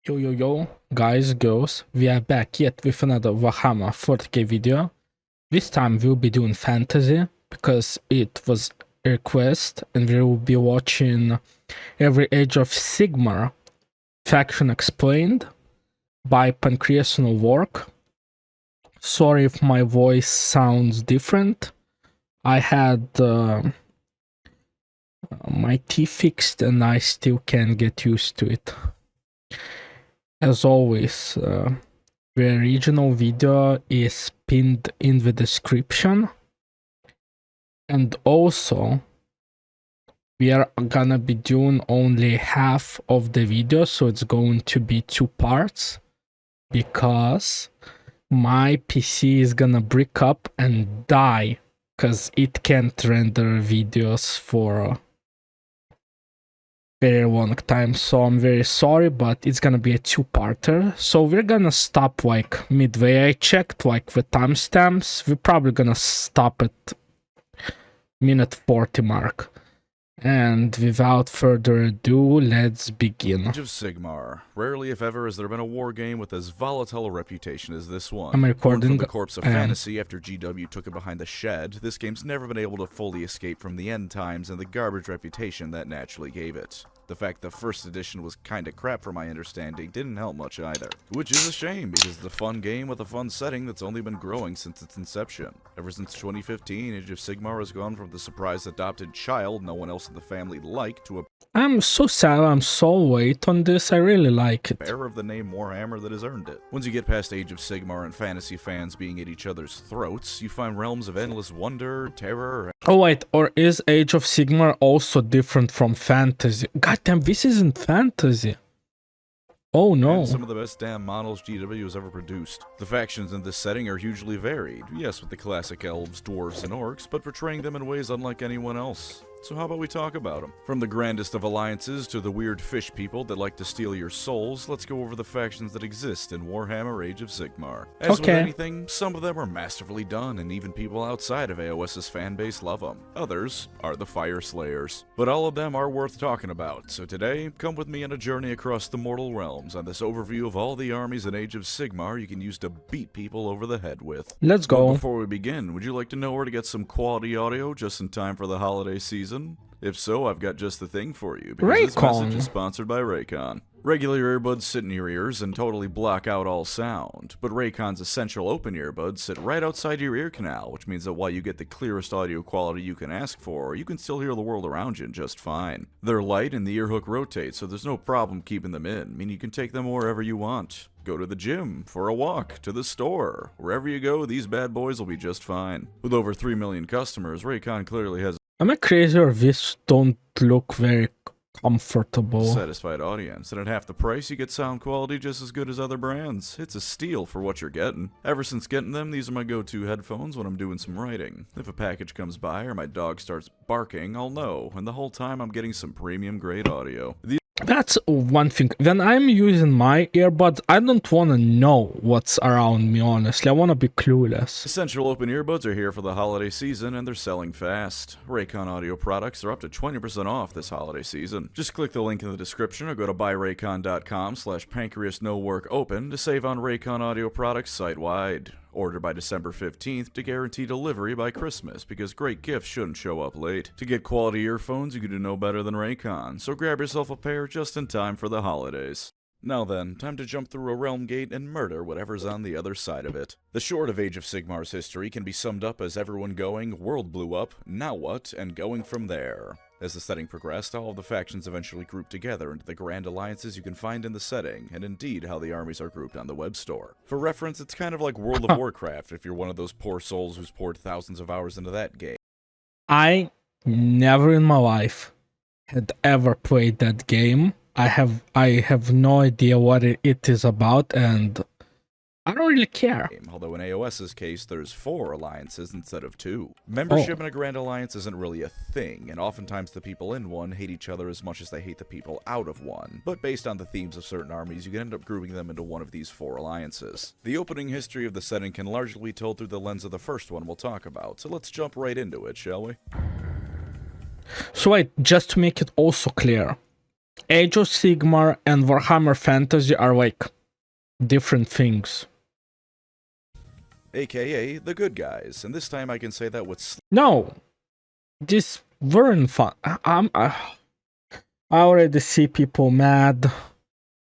Yo, guys, girls, we are back yet with another Warhammer 40k video. This time we'll be doing fantasy, because it was a request, and we will be watching every Age of Sigmar faction explained by PancreasNoWork. Sorry if my voice sounds different. I had my teeth fixed and I still can't get used to it. As always, the original video is pinned in the description, and also we are gonna be doing only half of the video, so it's going to be 2 parts because my PC is gonna brick up and die because it can't render videos for very long time. So I'm very sorry, but it's gonna be a 2-parter. So we're gonna stop like midway. I checked like the timestamps. We're probably gonna stop at minute 40 mark. And without further ado, let's begin. Age of Sigmar. Rarely, if ever, has there been a war game with as volatile a reputation as this one. I'm recording. Born from the corpse of fantasy after GW took it behind the shed, this game's never been able to fully escape from the end times and the garbage reputation that naturally gave it. The fact the first edition was kinda crap from my understanding didn't help much either. Which is a shame, because it's a fun game with a fun setting that's only been growing since its inception. Ever since 2015, Age of Sigmar has gone from the surprised adopted child no one else in the family liked to a I'm so sad I'm so late on this. I really like it. bearer of the name Warhammer that has earned it. Once you get past Age of Sigmar and fantasy fans being at each other's throats, you find realms of endless wonder, terror, Oh wait, or is Age of Sigmar also different from fantasy? Goddamn, this isn't fantasy. Oh no. and some of the best damn models GW has ever produced. The factions in this setting are hugely varied, yes, with the classic elves, dwarves, and orcs, but portraying them in ways unlike anyone else. So how about we talk about them? From the grandest of alliances to the weird fish people that like to steal your souls, let's go over the factions that exist in Warhammer Age of Sigmar. As with anything, some of them are masterfully done, and even people outside of AOS's fanbase love them. Others are the Fyreslayers. But all of them are worth talking about, so today, come with me on a journey across the mortal realms on this overview of all the armies in Age of Sigmar you can use to beat people over the head with. Let's go. But before we begin, would you like to know where to get some quality audio just in time for the holiday season? If so, I've got just the thing for you, because this message is sponsored by Raycon. Regular earbuds sit in your ears and totally block out all sound, but Raycon's essential open earbuds sit right outside your ear canal, which means that while you get the clearest audio quality you can ask for, you can still hear the world around you just fine. They're light and the earhook rotates, so there's no problem keeping them in, meaning you can take them wherever you want. Go to the gym, for a walk, to the store. Wherever you go, these bad boys will be just fine. With over 3 million customers, Raycon clearly has Am I crazy or this don't look very comfortable? Satisfied audience, and at half the price you get sound quality just as good as other brands. It's a steal for what you're getting. Ever since getting them, these are my go-to headphones when I'm doing some writing. If a package comes by or my dog starts barking, I'll know, and the whole time I'm getting some premium grade audio. That's one thing. When I'm using my earbuds, I don't want to know what's around me, honestly. I want to be clueless. Essential open earbuds are here for the holiday season, and they're selling fast. Raycon audio products are up to 20% off this holiday season. Just click the link in the description or go to buyraycon.com/PancreasNoWorkOpen to save on Raycon audio products site-wide. Order by December 15th to guarantee delivery by Christmas, because great gifts shouldn't show up late. To get quality earphones, you can do no better than Raycon, so grab yourself a pair just in time for the holidays. Now then, time to jump through a realm gate and murder whatever's on the other side of it. The short of Age of Sigmar's history can be summed up as everyone going, world blew up, now what, and going from there. As the setting progressed, all of the factions eventually grouped together into the grand alliances you can find in the setting, and indeed how the armies are grouped on the web store. For reference, it's kind of like World of Warcraft if you're one of those poor souls who's poured thousands of hours into that game. I never in my life had ever played that game. I have no idea what it is about, and I don't really care. Although in AOS's case, there's 4 alliances instead of 2. Membership in a Grand Alliance isn't really a thing, and oftentimes the people in one hate each other as much as they hate the people out of one. But based on the themes of certain armies, you can end up grouping them into one of these 4 alliances. The opening history of the setting can largely be told through the lens of the first one we'll talk about, so let's jump right into it, shall we? So wait, just to make it also clear, Age of Sigmar and Warhammer Fantasy are like different things. AKA the good guys, and this time I can say that with No, this weren't fun. I already see people mad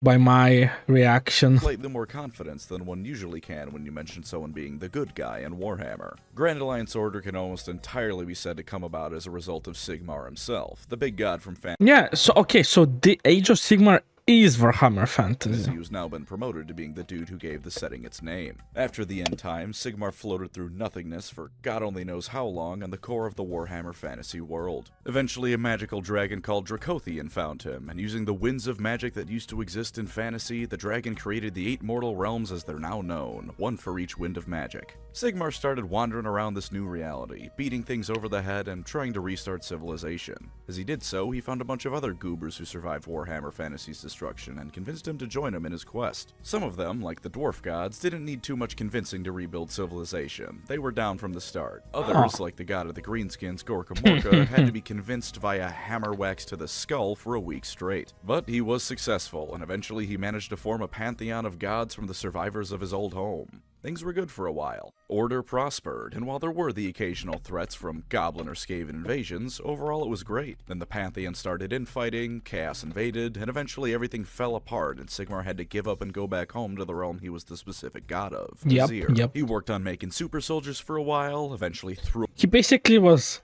by my reaction. slightly more confidence than one usually can when you mention someone being the good guy in Warhammer. Grand Alliance Order can almost entirely be said to come about as a result of Sigmar himself, the big god from fantasy. Yeah, so okay, so the Age of Sigmar is Warhammer Fantasy. Who's now been promoted to being the dude who gave the setting its name. After the end times, Sigmar floated through nothingness for God only knows how long on the core of the Warhammer fantasy world. Eventually, a magical dragon called Dracothian found him, and using the winds of magic that used to exist in fantasy, the dragon created the 8 mortal realms as they're now known, one for each wind of magic. Sigmar started wandering around this new reality, beating things over the head and trying to restart civilization. As he did so, he found a bunch of other goobers who survived Warhammer Fantasy's destruction and convinced him to join him in his quest. Some of them, like the dwarf gods, didn't need too much convincing to rebuild civilization. They were down from the start. Others, like the god of the greenskins, Gorka Morka, had to be convinced via hammer wax to the skull for a week straight. But he was successful, and eventually he managed to form a pantheon of gods from the survivors of his old home. Things were good for a while. Order prospered, and while there were the occasional threats from goblin or Skaven invasions, overall it was great. Then the Pantheon started infighting, chaos invaded, and eventually everything fell apart and Sigmar had to give up and go back home to the realm he was the specific god of, Azir. Yep. He worked on making super soldiers for a while, eventually threw... He basically was,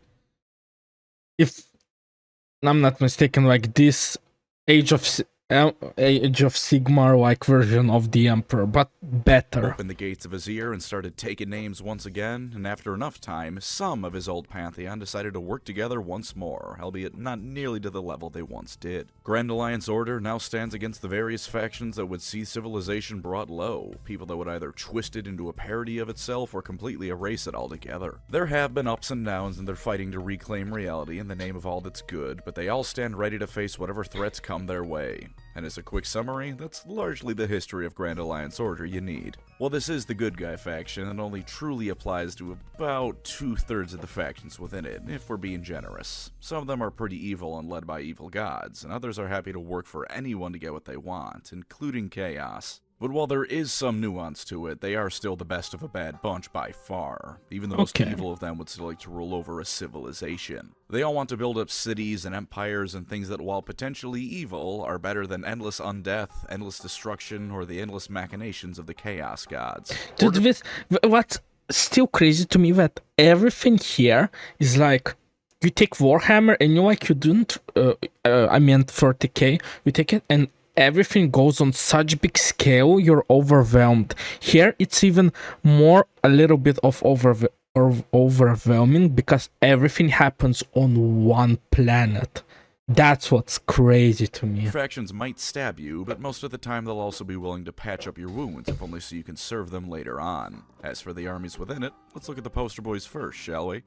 if I'm not mistaken, like this Age of Sigmar like version of the Emperor, but better. Opened the gates of Azir and started taking names once again, and after enough time, some of his old pantheon decided to work together once more, albeit not nearly to the level they once did. Grand Alliance Order now stands against the various factions that would see civilization brought low, people that would either twist it into a parody of itself or completely erase it altogether. There have been ups and downs in their fighting to reclaim reality in the name of all that's good, but they all stand ready to face whatever threats come their way. And as a quick summary, that's largely the history of Grand Alliance Order you need. While this is the good guy faction, it only truly applies to about 2/3 of the factions within it, if we're being generous. Some of them are pretty evil and led by evil gods, and others are happy to work for anyone to get what they want, including chaos. But while there is some nuance to it, they are still the best of a bad bunch by far. Even the most evil of them would still like to rule over a civilization. They all want to build up cities and empires and things that, while potentially evil, are better than endless undeath, endless destruction, or the endless machinations of the chaos gods. Dude, what's still crazy to me that everything here is like, you take Warhammer and you don't, I meant 40k, you take it and everything goes on such big scale, you're overwhelmed. Here, it's even more a little bit of overwhelming because everything happens on one planet. That's what's crazy to me. Factions might stab you, but most of the time they'll also be willing to patch up your wounds, if only so you can serve them later on. As for the armies within it, let's look at the poster boys first, shall we?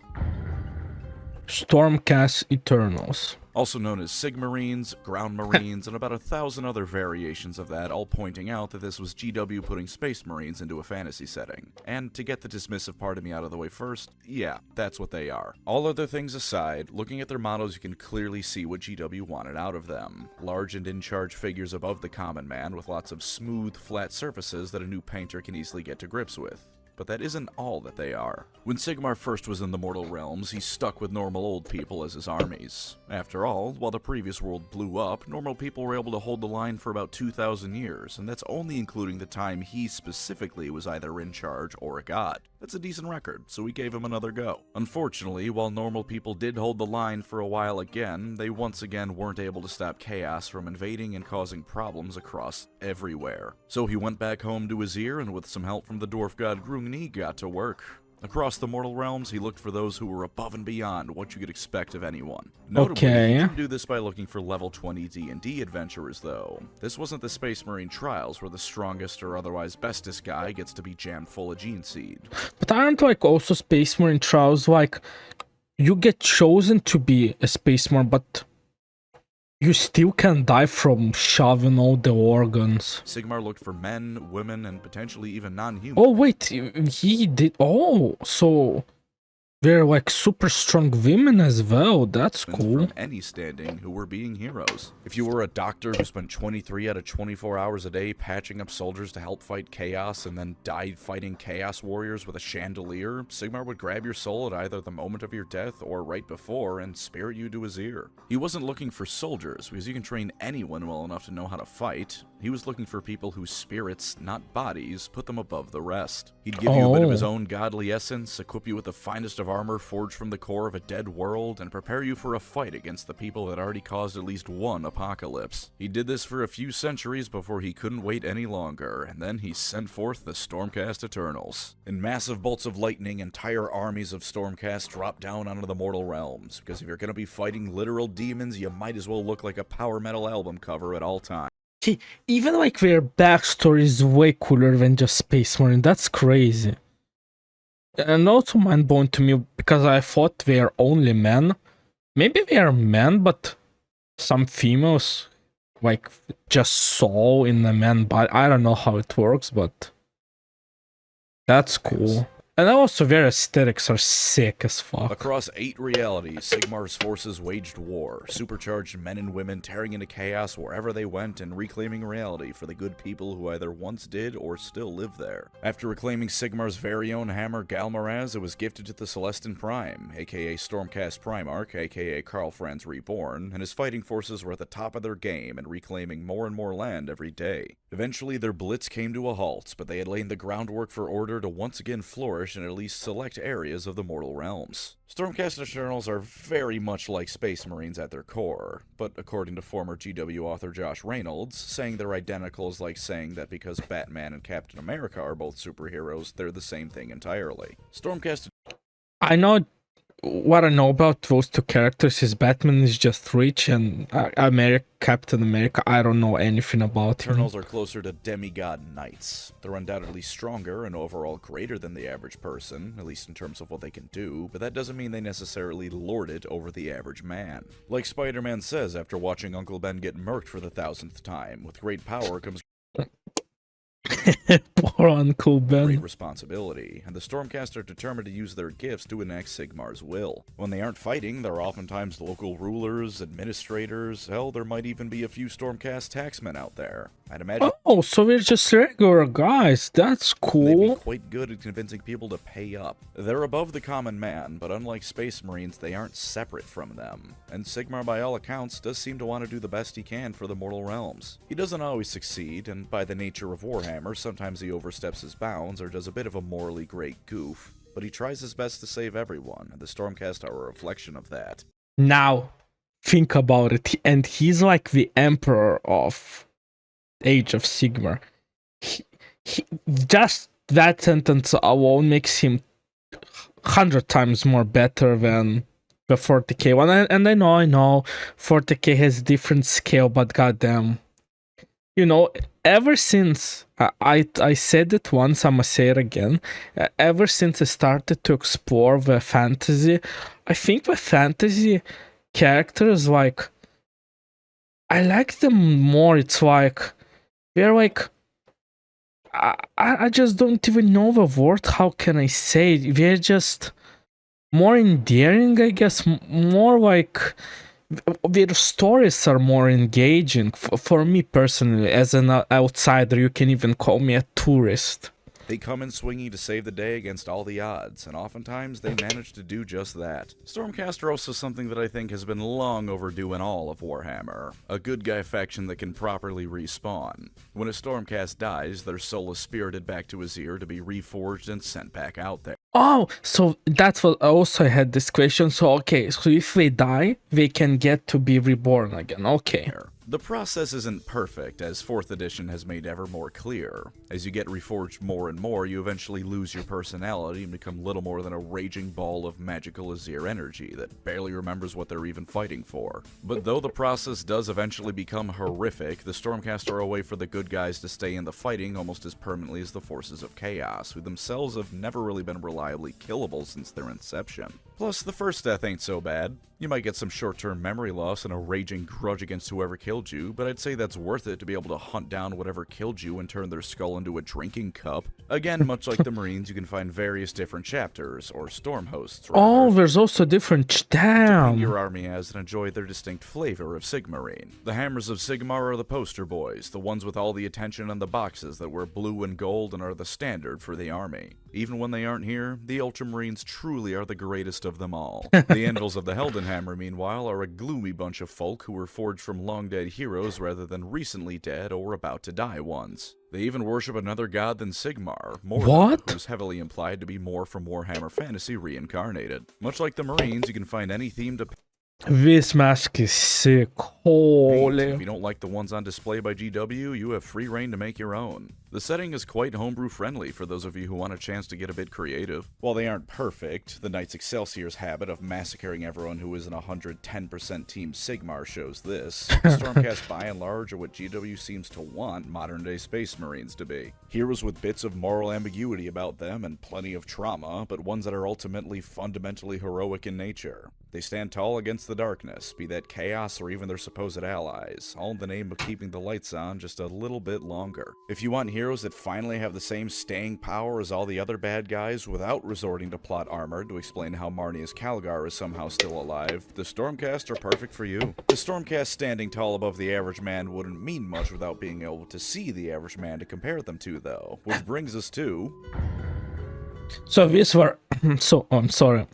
Stormcast Eternals. Also known as Sigmarines, Ground Marines, and about 1,000 other variations of that, all pointing out that this was GW putting Space Marines into a fantasy setting. And to get the dismissive part of me out of the way first, yeah, that's what they are. All other things aside, looking at their models you can clearly see what GW wanted out of them. Large and in-charge figures above the common man with lots of smooth, flat surfaces that a new painter can easily get to grips with. But that isn't all that they are. When Sigmar first was in the mortal realms, he stuck with normal old people as his armies. After all, while the previous world blew up, normal people were able to hold the line for about 2,000 years, and that's only including the time he specifically was either in charge or a god. That's a decent record, so we gave him another go. Unfortunately, while normal people did hold the line for a while again, they once again weren't able to stop chaos from invading and causing problems across everywhere. So he went back home to Azir, and with some help from the dwarf god Grungni, got to work. Across the mortal realms, he looked for those who were above and beyond what you could expect of anyone. Notably, he didn't do this by looking for level 20 D&D adventurers, though. This wasn't the Space Marine Trials, where the strongest or otherwise bestest guy gets to be jammed full of Gene Seed. But aren't also Space Marine Trials you get chosen to be a Space Marine, but you still can die from shoving all the organs. Sigmar looked for men, women, and potentially even non-humans. Oh wait, he did. Oh, so They're like super strong women as well. That's cool. From any standing who were being heroes. If you were a doctor who spent 23 out of 24 hours a day patching up soldiers to help fight chaos and then died fighting chaos warriors with a chandelier, Sigmar would grab your soul at either the moment of your death or right before and spirit you to his ear. He wasn't looking for soldiers because you can train anyone well enough to know how to fight. He was looking for people whose spirits, not bodies, put them above the rest. He'd give you a bit of his own godly essence, equip you with the finest of armor forged from the core of a dead world, and prepare you for a fight against the people that already caused at least one apocalypse. He did this for a few centuries before he couldn't wait any longer, and then he sent forth the Stormcast Eternals. In massive bolts of lightning, entire armies of Stormcast drop down onto the mortal realms, because if you're going to be fighting literal demons, you might as well look like a power metal album cover at all times. Even like their backstory is way cooler than just Space Marine. That's crazy. And also mind-blowing to me because I thought they are only men. Maybe they are men, but some females like just soul in the man body. I don't know how it works, but that's cool. And also their aesthetics are sick as fuck. Across 8 realities, Sigmar's forces waged war, supercharged men and women tearing into chaos wherever they went and reclaiming reality for the good people who either once did or still live there. After reclaiming Sigmar's very own hammer Galmaraz, it was gifted to the Celestin Prime, aka Stormcast Primarch, aka Karl Franz Reborn, and his fighting forces were at the top of their game and reclaiming more and more land every day. Eventually their blitz came to a halt, but they had laid the groundwork for order to once again flourish in at least select areas of the mortal realms. Stormcast Eternals are very much like Space Marines at their core, but according to former GW author Josh Reynolds, saying they're identical is like saying that because Batman and Captain America are both superheroes, they're the same thing entirely. Stormcast... I know what I know about those two characters is Batman is just rich, and Captain America, I don't know anything about him. Eternals are closer to demigod knights. They're undoubtedly stronger and overall greater than the average person, at least in terms of what they can do, but that doesn't mean they necessarily lord it over the average man. Like Spider-Man says after watching Uncle Ben get murked for the 1000th time, with great power comes Poor Uncle Ben. great responsibility, and the Stormcast are determined to use their gifts to enact Sigmar's will. When they aren't fighting, they're oftentimes local rulers, administrators, hell, there might even be a few Stormcast taxmen out there. I'd imagine... Oh, so we're just regular guys. That's cool. They'd be quite good at convincing people to pay up. They're above the common man, but unlike Space Marines, they aren't separate from them. And Sigmar, by all accounts, does seem to want to do the best he can for the mortal realms. He doesn't always succeed, and by the nature of Warhammer, sometimes he oversteps his bounds or does a bit of a morally great goof. But he tries his best to save everyone, and the Stormcast are a reflection of that. Now, think about it. And he's like the emperor of Age of Sigmar. Just that sentence alone makes him 100 times more better than the 40k one. And I know 40k has different scale, but goddamn, you know, ever since I said it once, I'ma say it again. Ever since I started to explore the fantasy, I think the fantasy characters, like, I like them more. It's like they're like, I just don't even know the word. How can I say it? They're just more endearing, I guess. More like their stories are more engaging. For me personally, as an outsider, you can even call me a tourist. They come in swinging to save the day against all the odds, and oftentimes they manage to do just that. Stormcast are also something that I think has been long overdue in all of Warhammer. A good guy faction that can properly respawn. When a Stormcast dies, their soul is spirited back to his ear to be reforged and sent back out there. Oh, so that's what I also had this question. So, okay, so if they die, they can get to be reborn again. Okay. The process isn't perfect, as 4th edition has made ever more clear. As you get reforged more and more, you eventually lose your personality and become little more than a raging ball of magical Azir energy that barely remembers what they're even fighting for. But though the process does eventually become horrific, the Stormcast are a way for the good guys to stay in the fighting almost as permanently as the forces of chaos, who themselves have never really been reliably killable since their inception. Plus, the first death ain't so bad. You might get some short-term memory loss and a raging grudge against whoever killed you, but I'd say that's worth it to be able to hunt down whatever killed you and turn their skull into a drinking cup. Again, much like the Marines, you can find various different chapters, or storm hosts, rather. Oh, there's also different... To Damn! paint your army as and enjoy their distinct flavor of Sigmarine. The Hammers of Sigmar are the poster boys, the ones with all the attention and the boxes that wear blue and gold and are the standard for the army. Even when they aren't here, the Ultramarines truly are the greatest of them all. The Anvils of the Heldenhammer, meanwhile, are a gloomy bunch of folk who were forged from long-dead heroes rather than recently dead or about to die ones. They even worship another god than Sigmar, Mordor, who's heavily implied to be more from Warhammer Fantasy reincarnated. Much like the Marines, you can find any theme to This mask is sick. Holy. If you don't like the ones on display by GW, you have free reign to make your own. The setting is quite homebrew friendly for those of you who want a chance to get a bit creative. While they aren't perfect, the Knights Excelsior's habit of massacring everyone who isn't 110% Team Sigmar shows this. Stormcast by and large are what GW seems to want modern-day Space Marines to be. Heroes with bits of moral ambiguity about them and plenty of trauma, but ones that are ultimately fundamentally heroic in nature. They stand tall against the darkness, be that chaos or even their supposed allies, all in the name of keeping the lights on just a little bit longer. If you want heroes that finally have the same staying power as all the other bad guys without resorting to plot armor to explain how Marnius Calgar is somehow still alive, the Stormcast are perfect for you. The Stormcast standing tall above the average man wouldn't mean much without being able to see the average man to compare them to, though, which brings us to... So these were... I'm sorry.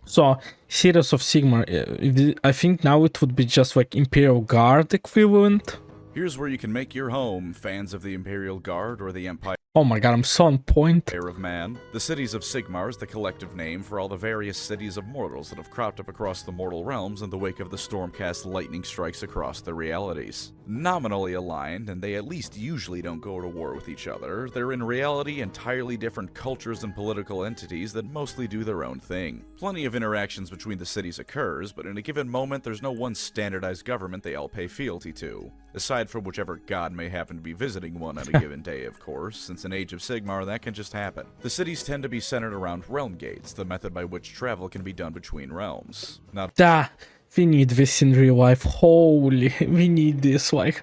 So, Heroes of Sigmar, I think now it would be just like Imperial Guard equivalent. Here's where you can make your home, fans of the Imperial Guard or the Empire. Oh my god, I'm so on point. Of Man. The cities of Sigmar is the collective name for all the various cities of mortals that have cropped up across the mortal realms in the wake of the Stormcast lightning strikes across the realities. Nominally aligned, and they at least usually don't go to war with each other, they're in reality entirely different cultures and political entities that mostly do their own thing. Plenty of interactions between the cities occurs, but in a given moment there's no one standardized government they all pay fealty to. Aside from whichever god may happen to be visiting one on a given day, of course, since in Age of Sigmar that can just happen. The cities tend to be centered around realm gates, the method by which travel can be done between realms. We need this in real life. Holy, we need this. Like,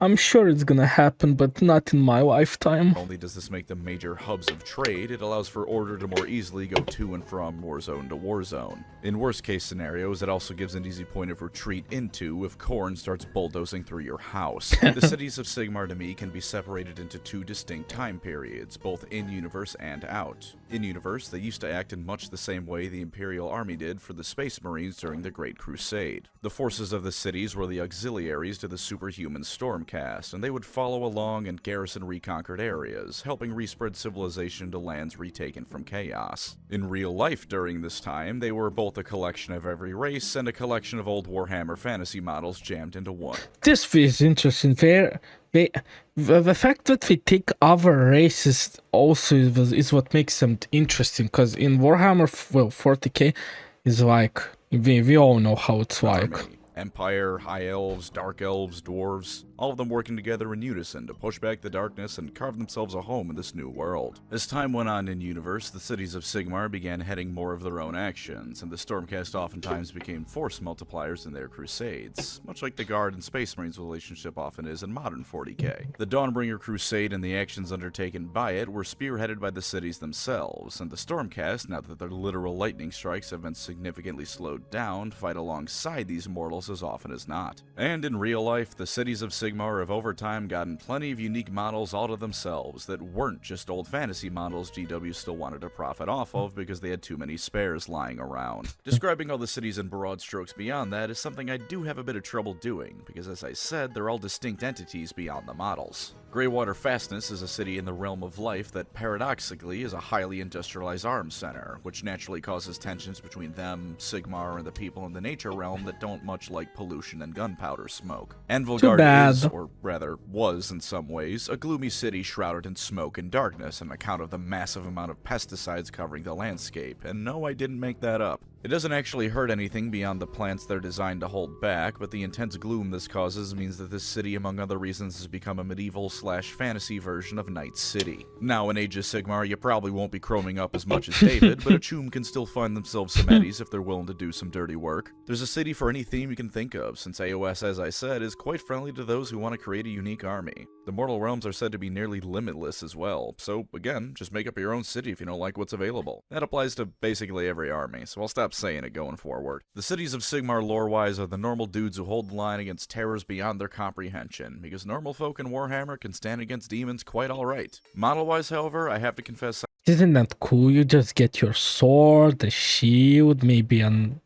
I'm sure it's gonna happen, but not in my lifetime. Not only does this make them major hubs of trade, it allows for order to more easily go to and from warzone to warzone. In worst case scenarios, it also gives an easy point of retreat into if Khorne starts bulldozing through your house. The cities of Sigmar to me can be separated into two distinct time periods, both in-universe and out. In-universe, they used to act in much the same way the Imperial Army did for the Space Marines during the Great Crusade. The forces of the cities were the auxiliaries to the superhuman Stormcast, and they would follow along and garrison reconquered areas, helping respread civilization to lands retaken from chaos. In real life during this time, they were both a collection of every race and a collection of old Warhammer Fantasy models jammed into one. This is interesting. The fact that we take other races also is what makes them interesting, because in Warhammer 40k is like, we all know how it's like. Empire, High Elves, Dark Elves, Dwarves, all of them working together in unison to push back the darkness and carve themselves a home in this new world. As time went on in universe, the cities of Sigmar began heading more of their own actions, and the Stormcast oftentimes became force multipliers in their crusades, much like the Guard and Space Marines relationship often is in modern 40k. The Dawnbringer Crusade and the actions undertaken by it were spearheaded by the cities themselves, and the Stormcast, now that their literal lightning strikes have been significantly slowed down, fight alongside these mortals as often as not. And in real life, the cities of Sigmar have over time gotten plenty of unique models all to themselves that weren't just old fantasy models GW still wanted to profit off of because they had too many spares lying around. Describing all the cities in broad strokes beyond that is something I do have a bit of trouble doing, because as I said, they're all distinct entities beyond the models. Greywater Fastness is a city in the realm of life that paradoxically is a highly industrialized arms center, which naturally causes tensions between them, Sigmar, and the people in the nature realm that don't much like pollution and gunpowder smoke. Anvilgard is, or rather was in some ways, a gloomy city shrouded in smoke and darkness on account of the massive amount of pesticides covering the landscape, and no, I didn't make that up. It doesn't actually hurt anything beyond the plants they're designed to hold back, but the intense gloom this causes means that this city, among other reasons, has become a medieval/fantasy version of Night City. Now, in Age of Sigmar, you probably won't be chroming up as much as David, but a choom can still find themselves some eddies if they're willing to do some dirty work. There's a city for any theme you can think of, since AOS, as I said, is quite friendly to those who want to create a unique army. The Mortal Realms are said to be nearly limitless as well, so again, just make up your own city if you don't like what's available. That applies to basically every army, so I'll stop saying it going forward. The cities of Sigmar lore-wise are the normal dudes who hold the line against terrors beyond their comprehension, because normal folk in Warhammer can stand against demons quite alright. Model-wise, however, I have to confess. Isn't that cool? You just get your sword, a shield, maybe an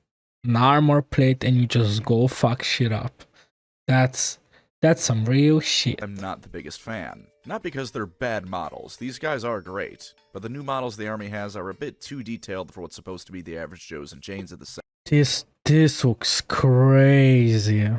armor plate, and you just go fuck shit up. That's some real shit. I'm not the biggest fan. Not because they're bad models, these guys are great, but the new models the army has are a bit too detailed for what's supposed to be the average Joes and Janes of the set. This looks crazy.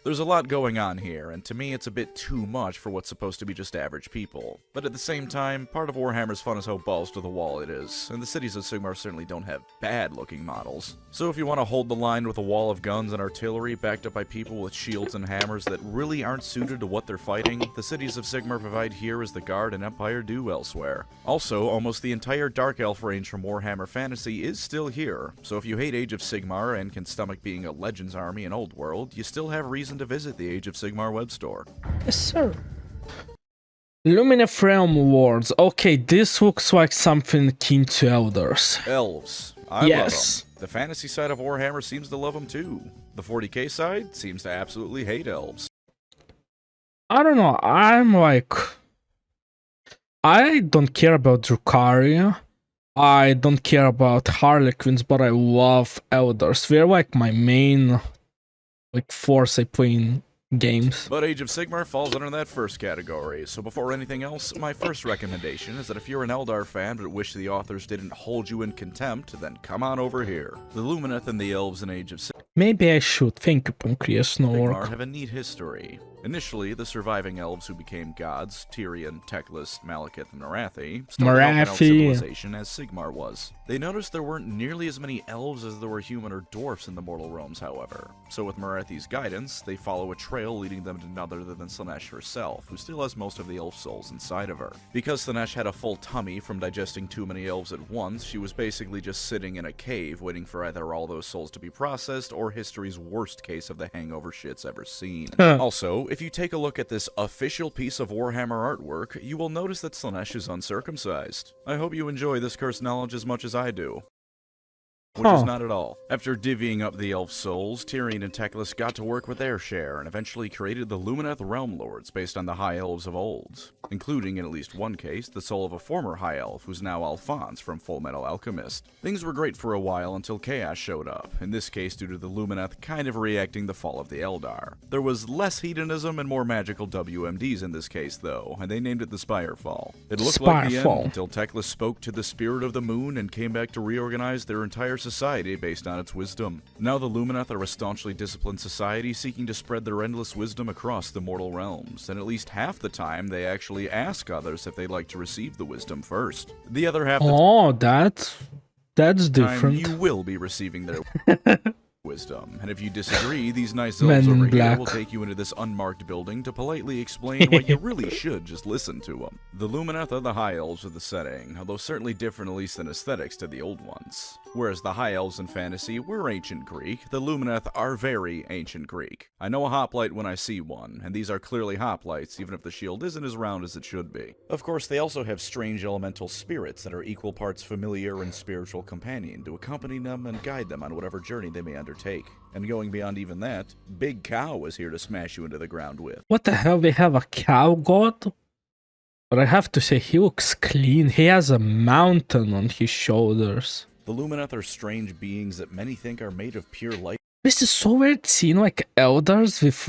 There's a lot going on here, and to me it's a bit too much for what's supposed to be just average people. But at the same time, part of Warhammer's fun is how balls to the wall it is, and the cities of Sigmar certainly don't have bad-looking models. So if you want to hold the line with a wall of guns and artillery backed up by people with shields and hammers that really aren't suited to what they're fighting, the cities of Sigmar provide here as the Guard and Empire do elsewhere. Also, almost the entire Dark Elf range from Warhammer Fantasy is still here, so if you hate Age of Sigmar and can stomach being a Legends army in Old World, you still have reason to visit the Age of Sigmar web store. Yes, sir. Lumineth Realm-lords. Okay, this looks like something akin to Elders. Elves. I love them. The fantasy side of Warhammer seems to love them too. The 40k side seems to absolutely hate elves. I don't know, I don't care about Drukhari. I don't care about Harlequins, but I love Elders. They're like my main force I play in games. But Age of Sigmar falls under that first category, so before anything else, my first recommendation is that if you're an Eldar fan but wish the authors didn't hold you in contempt, then come on over here. The Lumineth and the Elves in Age of Sigmar. Maybe I should. Thank you, PancreasNoWork. Have a neat history. Initially, the surviving elves who became gods, Tyrion, Teclis, Malekith, and Arathi, started helping out civilization as Sigmar was. They noticed there weren't nearly as many elves as there were human or dwarfs in the mortal realms, however. So with Marathi's guidance, they follow a trail leading them to none other than Slaanesh herself, who still has most of the elf souls inside of her. Because Slaanesh had a full tummy from digesting too many elves at once, she was basically just sitting in a cave waiting for either all those souls to be processed or history's worst case of the hangover shits ever seen. Also, if you take a look at this official piece of Warhammer artwork, you will notice that Slaanesh is uncircumcised. I hope you enjoy this cursed knowledge as much as I do. Which is not at all. After divvying up the elf souls, Tyrion and Teclis got to work with their share and eventually created the Lumineth Realm-lords based on the High Elves of old, including, in at least one case, the soul of a former High Elf who's now Alphonse from Fullmetal Alchemist. Things were great for a while until Chaos showed up, in this case due to the Lumineth kind of reacting the fall of the Eldar. There was less hedonism and more magical WMDs in this case though, and they named it the Spirefall. It looked like the end until Teclis spoke to the Spirit of the Moon and came back to reorganize their entire society based on its wisdom. Now the Lumineth are a staunchly disciplined society seeking to spread their endless wisdom across the mortal realms, and at least half the time they actually ask others if they'd like to receive the wisdom first. The other half of that's different. You will be receiving their wisdom, and if you disagree, these nice elves over here will take you into this unmarked building to politely explain why you really should just listen to them. The Lumineth are the High Elves of the setting, although certainly different at least in aesthetics to the old ones. Whereas the High Elves in fantasy were ancient Greek, the Lumineth are very ancient Greek. I know a hoplite when I see one, and these are clearly hoplites, even if the shield isn't as round as it should be. Of course, they also have strange elemental spirits that are equal parts familiar and spiritual companion to accompany them and guide them on whatever journey they may undertake. And going beyond even that, Big Cow is here to smash you into the ground with. What the hell, we have a cow god? But I have to say, he looks clean. He has a mountain on his shoulders. The Lumineth are strange beings that many think are made of pure light. This is so weird seeing elders with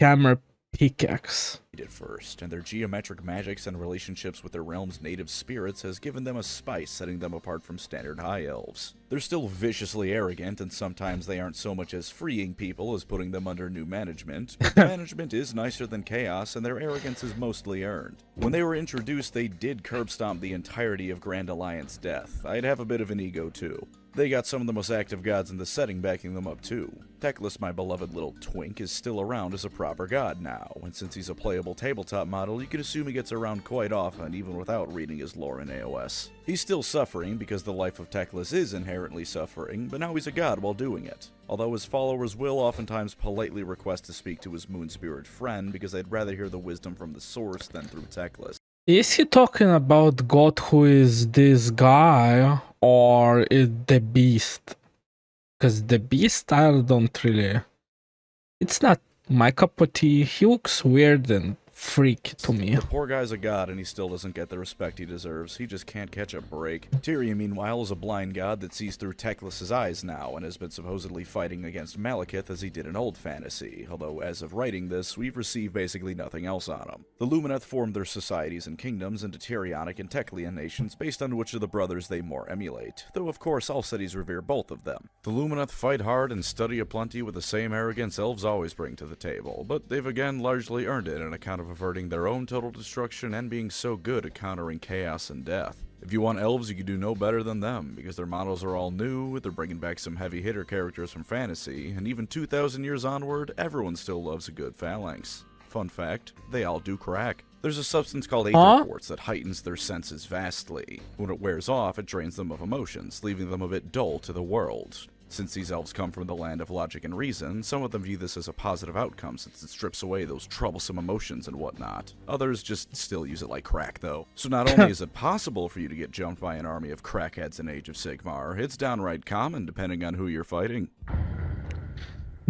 hammer pickaxe. At first, and their geometric magics and relationships with their realm's native spirits has given them a spice, setting them apart from standard high elves. They're still viciously arrogant, and sometimes they aren't so much as freeing people as putting them under new management, but the management is nicer than chaos, and their arrogance is mostly earned. When they were introduced, they did curb stomp the entirety of Grand Alliance death. I'd have a bit of an ego too. They got some of the most active gods in the setting backing them up too. Teclis, my beloved little twink, is still around as a proper god now, and since he's a playable tabletop model, you can assume he gets around quite often, even without reading his lore in AOS. He's still suffering because the life of Teclis is inherently suffering, but now he's a god while doing it. Although his followers will oftentimes politely request to speak to his moon spirit friend because they'd rather hear the wisdom from the source than through Teclis. Is he talking about God who is this guy, or is the beast? Because the beast, I don't really... It's not my cup of tea. He looks weird and freaky to me. The poor guy's a god and he still doesn't get the respect he deserves. He just can't catch a break. Tyrion, meanwhile, is a blind god that sees through Teclis' eyes now and has been supposedly fighting against Malekith as he did in Old Fantasy, although as of writing this, we've received basically nothing else on him. The Lumineth formed their societies and kingdoms into Tyrionic and Teclian nations based on which of the brothers they more emulate, though of course all cities revere both of them. The Lumineth fight hard and study aplenty with the same arrogance elves always bring to the table, but they've again largely earned it on account of averting their own total destruction and being so good at countering chaos and death. If you want elves, you can do no better than them, because their models are all new, they're bringing back some heavy hitter characters from fantasy, and even 2,000 years onward, everyone still loves a good phalanx. Fun fact, they all do crack. There's a substance called aether quartz that heightens their senses vastly. When it wears off, it drains them of emotions, leaving them a bit dull to the world. Since these elves come from the land of logic and reason, some of them view this as a positive outcome since it strips away those troublesome emotions and whatnot. Others just still use it like crack, though. So not only is it possible for you to get jumped by an army of crackheads in Age of Sigmar, it's downright common depending on who you're fighting.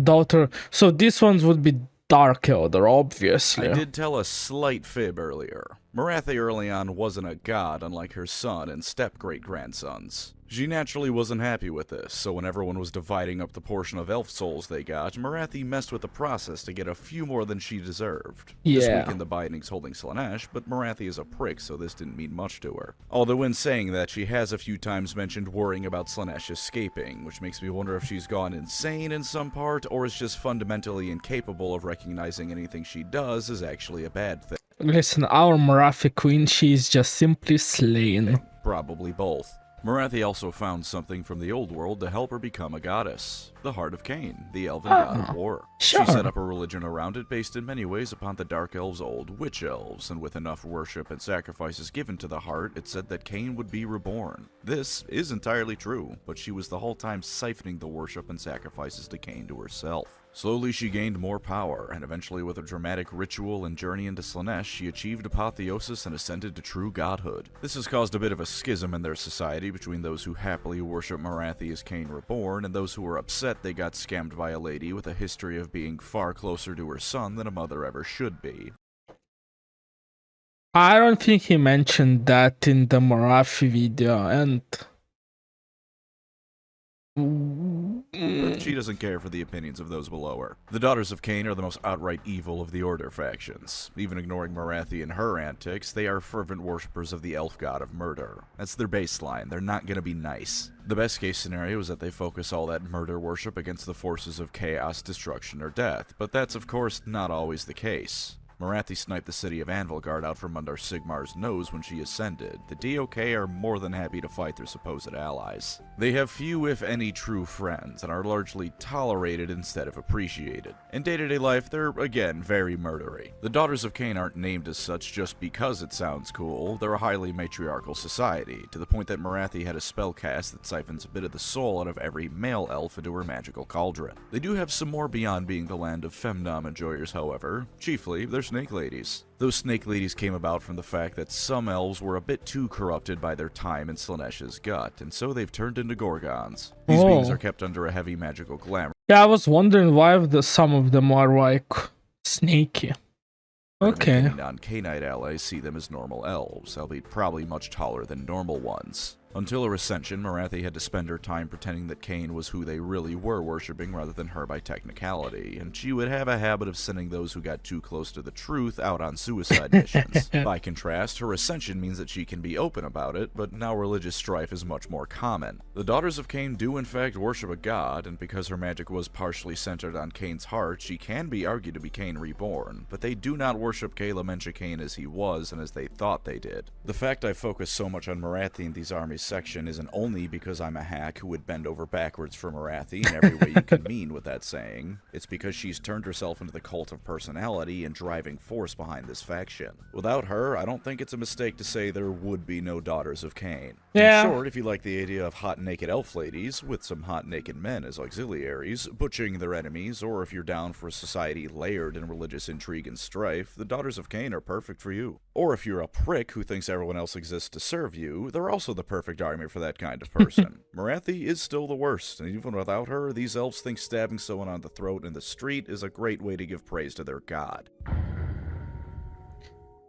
Daughter. So these ones would be Dark Elder, obviously. I did tell a slight fib earlier. Morathi early on wasn't a god unlike her son and step-great-grandsons. She naturally wasn't happy with this, so when everyone was dividing up the portion of elf souls they got, Morathi messed with the process to get a few more than she deserved. This weekend the Bidings holding Slaanesh, but Morathi is a prick, so this didn't mean much to her. Although in saying that, she has a few times mentioned worrying about Slaanesh escaping, which makes me wonder if she's gone insane in some part, or is just fundamentally incapable of recognizing anything she does is actually a bad thing. Listen, our Morathi queen, she's just simply slain. Probably both. Morathi also found something from the old world to help her become a goddess. The Heart of Khaine, the elven god of war. Sure. She set up a religion around it based in many ways upon the Dark Elves' old witch elves, and with enough worship and sacrifices given to the heart, it said that Khaine would be reborn. This is entirely true, but she was the whole time siphoning the worship and sacrifices to Khaine to herself. Slowly she gained more power, and eventually with a dramatic ritual and journey into Slaanesh, she achieved apotheosis and ascended to true godhood. This has caused a bit of a schism in their society between those who happily worship Morathi as Khaine reborn, and those who are upset they got scammed by a lady with a history of being far closer to her son than a mother ever should be. I don't think he mentioned that in the Morathi video, and... But she doesn't care for the opinions of those below her. The Daughters of Khaine are the most outright evil of the Order factions. Even ignoring Morathi and her antics, they are fervent worshippers of the elf god of murder. That's their baseline. They're not gonna be nice. The best case scenario is that they focus all that murder worship against the forces of chaos, destruction, or death, but that's of course not always the case. Morathi sniped the city of Anvilgard out from under Sigmar's nose when she ascended. The DOK are more than happy to fight their supposed allies. They have few, if any, true friends, and are largely tolerated instead of appreciated. In day-to-day life, they're, again, very murdery. The Daughters of Khaine aren't named as such just because it sounds cool. They're a highly matriarchal society, to the point that Morathi had a spellcast that siphons a bit of the soul out of every male elf into her magical cauldron. They do have some more beyond being the land of femdom enjoyers, however. Chiefly, they're snake ladies. Those snake ladies came about from the fact that some elves were a bit too corrupted by their time in Slaanesh's gut, and so they've turned into gorgons. These beings are kept under a heavy magical glamour. Yeah, I was wondering why some of them are like snaky. Okay. Non-Khainite allies see them as normal elves, albeit probably much taller than normal ones. Until her ascension, Morathi had to spend her time pretending that Khaine was who they really were worshipping rather than her by technicality, and she would have a habit of sending those who got too close to the truth out on suicide missions. By contrast, her ascension means that she can be open about it, but now religious strife is much more common. The Daughters of Khaine do in fact worship a god, and because her magic was partially centered on Khaine's heart, she can be argued to be Khaine reborn, but they do not worship Khaine as he was and as they thought they did. The fact I focus so much on Morathi in these armies boys section isn't only because I'm a hack who would bend over backwards for Morathi in every way you can mean with that saying. It's because she's turned herself into the cult of personality and driving force behind this faction. Without her, I don't think it's a mistake to say there would be no Daughters of Khaine. Yeah. In short, if you like the idea of hot naked elf ladies with some hot naked men as auxiliaries, butchering their enemies, or if you're down for a society layered in religious intrigue and strife, the Daughters of Khaine are perfect for you. Or if you're a prick who thinks everyone else exists to serve you, they're also the perfect army for that kind of person. Morathi is still the worst, and even without her, these elves think stabbing someone on the throat in the street is a great way to give praise to their god.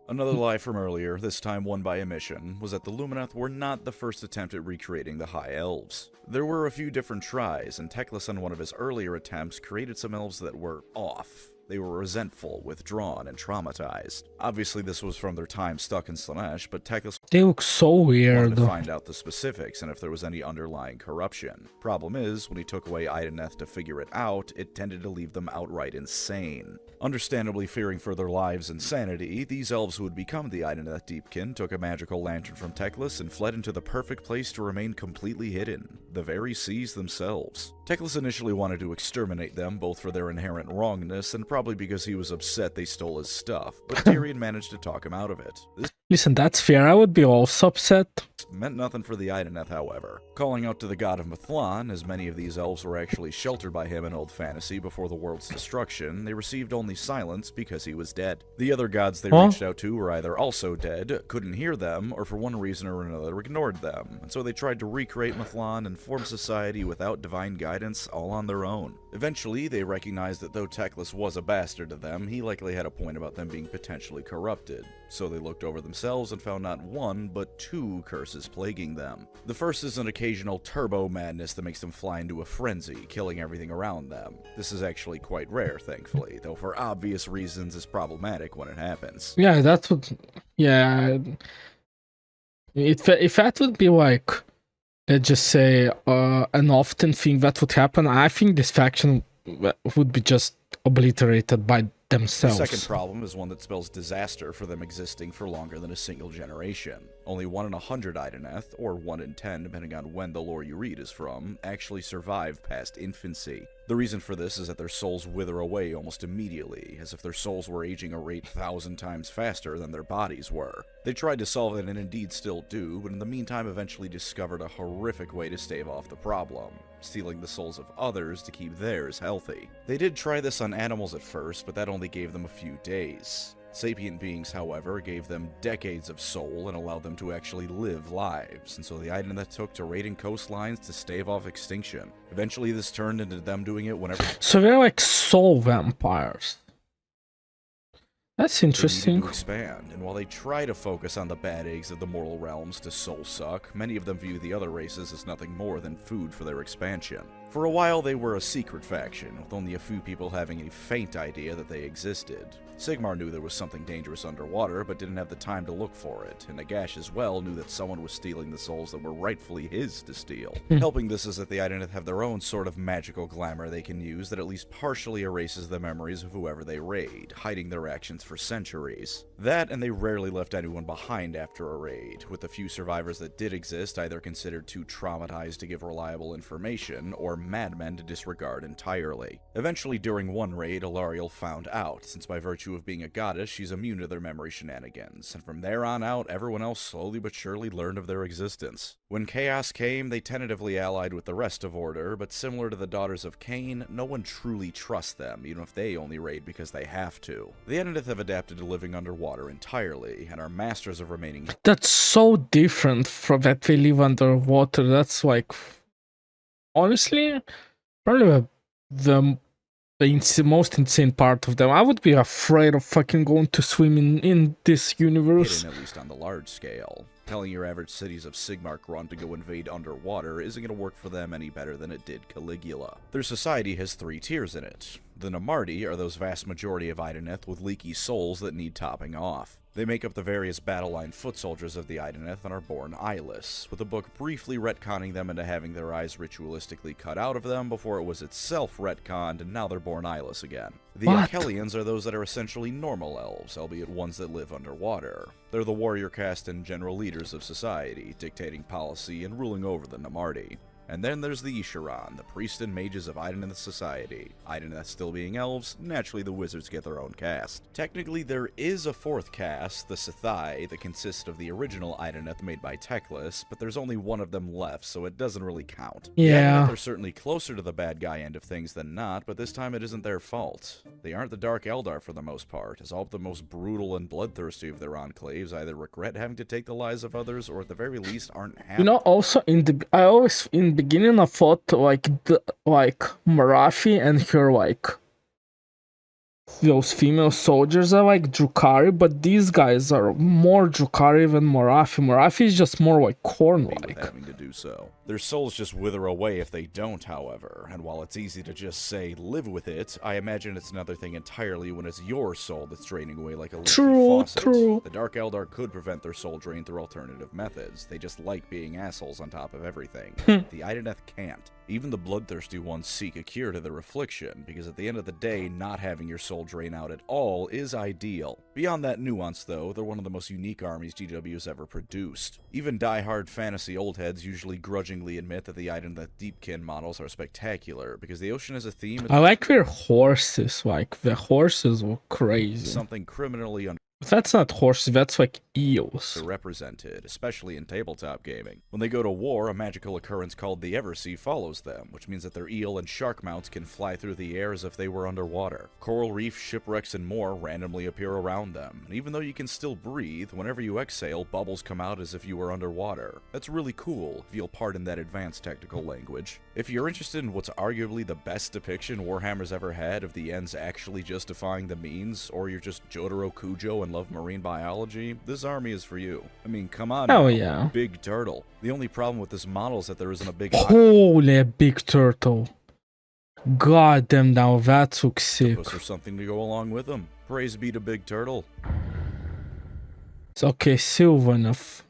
Another lie from earlier, this time one by omission, was that the Lumineth were not the first attempt at recreating the High Elves. There were a few different tries, and Teclis on one of his earlier attempts created some elves that were off. They were resentful, withdrawn, and traumatized. Obviously this was from their time stuck in Slaanesh, but Teclis They look so weird. wanted to find out the specifics and if there was any underlying corruption. Problem is, when he took away Idoneth to figure it out, it tended to leave them outright insane. Understandably fearing for their lives and sanity, these elves who would become the Idoneth Deepkin took a magical lantern from Teclis and fled into the perfect place to remain completely hidden, the very seas themselves. Teclis initially wanted to exterminate them, both for their inherent wrongness and probably because he was upset they stole his stuff, but Tyrion managed to talk him out of it. This Listen, that's fair. I would be also upset. meant nothing for the Idoneth, however. Calling out to the god of Mithlan, as many of these elves were actually sheltered by him in old fantasy before the world's destruction, they received only silence because he was dead. The other gods they reached out to were either also dead, couldn't hear them, or for one reason or another ignored them, and so they tried to recreate Mithlan and form society without divine guidance all on their own. Eventually, they recognized that though Teclis was a bastard to them, he likely had a point about them being potentially corrupted, so they looked over themselves and found not one, but two curses plaguing them. The first is an occasional turbo madness that makes them fly into a frenzy, killing everything around them. This is actually quite rare, thankfully, though for obvious reasons is problematic when it happens. Yeah, that would... Yeah... If that would be like, let's just say, an often thing that would happen, I think this faction would be just obliterated by themselves. The second problem is one that spells disaster for them existing for longer than a single generation. Only 1 in 100 Idoneth, or 1 in 10 depending on when the lore you read is from, actually survive past infancy. The reason for this is that their souls wither away almost immediately, as if their souls were aging a rate 1,000 times faster than their bodies were. They tried to solve it and indeed still do, but in the meantime eventually discovered a horrific way to stave off the problem, stealing the souls of others to keep theirs healthy. They did try this on animals at first, but that only gave them a few days. Sapient beings, however, gave them decades of soul and allowed them to actually live lives, and so the Idoneth took to raiding coastlines to stave off extinction. Eventually this turned into them doing it whenever So they're like soul vampires. That's they interesting. needed to expand, and while they try to focus on the bad eggs of the mortal realms to soul suck, many of them view the other races as nothing more than food for their expansion. For a while they were a secret faction, with only a few people having a faint idea that they existed. Sigmar knew there was something dangerous underwater, but didn't have the time to look for it, and Nagash as well knew that someone was stealing the souls that were rightfully his to steal. Helping this is that the Idoneth have their own sort of magical glamour they can use that at least partially erases the memories of whoever they raid, hiding their actions for centuries. That, and they rarely left anyone behind after a raid, with the few survivors that did exist either considered too traumatized to give reliable information, or madmen to disregard entirely. Eventually, during one raid, Alariel found out, since by virtue of being a goddess, she's immune to their memory shenanigans, and from there on out, everyone else slowly but surely learned of their existence. When Chaos came, they tentatively allied with the rest of Order, but similar to the Daughters of Khaine, no one truly trusts them, even if they only raid because they have to. The Idoneth have adapted to living underwater entirely, and are masters of remaining. That's so different from that they live underwater. That's like... Honestly, probably the most insane part of them. I would be afraid of fucking going to swim in this universe. Hidden, at least on the large scale. Telling your average cities of Sigmar grunt to go invade underwater isn't going to work for them any better than it did Caligula. Their society has 3 tiers in it. The Namarti are those vast majority of Idoneth with leaky souls that need topping off. They make up the various battle line foot soldiers of the Idoneth and are born eyeless, with the book briefly retconning them into having their eyes ritualistically cut out of them before it was itself retconned, and now they're born eyeless again. The Akelians are those that are essentially normal elves, albeit ones that live underwater. They're the warrior caste and general leaders of society, dictating policy and ruling over the Namarti. And then there's the Isharan, the priests and mages of Idoneth society. Idoneth still being elves, naturally the wizards get their own caste. Technically there is a fourth caste, the Sithai, that consists of the original Idoneth made by Teclis, but there's only one of them left, so it doesn't really count. Yeah. The Idoneth are certainly closer to the bad guy end of things than not, but this time it isn't their fault. They aren't the Dark Eldar for the most part, as all but the most brutal and bloodthirsty of their enclaves either regret having to take the lives of others, or at the very least aren't happy. You know, also in the beginning I thought like Marathi and her like those female soldiers are like Drukhari, but these guys are more Drukhari than Marathi. Marathi is just more like corn-like. Having to do so. Their souls just wither away if they don't, however, and while it's easy to just say, live with it, I imagine it's another thing entirely when it's your soul that's draining away like a leaky faucet. The Dark Eldar could prevent their soul drain through alternative methods. They just like being assholes on top of everything. The Idoneth can't. Even the bloodthirsty ones seek a cure to their affliction, because at the end of the day, not having your soul drain out at all is ideal. Beyond that nuance, though, they're one of the most unique armies GW's ever produced. Even die-hard fantasy old heads usually grudgingly admit that the Idoneth Deepkin models are spectacular, because the ocean as a theme... I like their horses, like, the horses were crazy. Something criminally That's not horses, that's like eels. Represented, especially in tabletop gaming. When they go to war, a magical occurrence called the Eversea follows them, which means that their eel and shark mounts can fly through the air as if they were underwater. Coral reefs, shipwrecks, and more randomly appear around them, and even though you can still breathe, whenever you exhale, bubbles come out as if you were underwater. That's really cool, if you'll pardon that advanced technical language. If you're interested in what's arguably the best depiction Warhammer's ever had of the ends actually justifying the means, or you're just Jotaro Kujo and love marine biology, this army is for you. I mean, come on. Oh yeah. Big turtle. The only problem with this model is that there isn't a big... Holy big turtle. God damn, now that looks sick. Or something to go along with them. Praise be to Big Turtle. It's okay, Sylvaneth.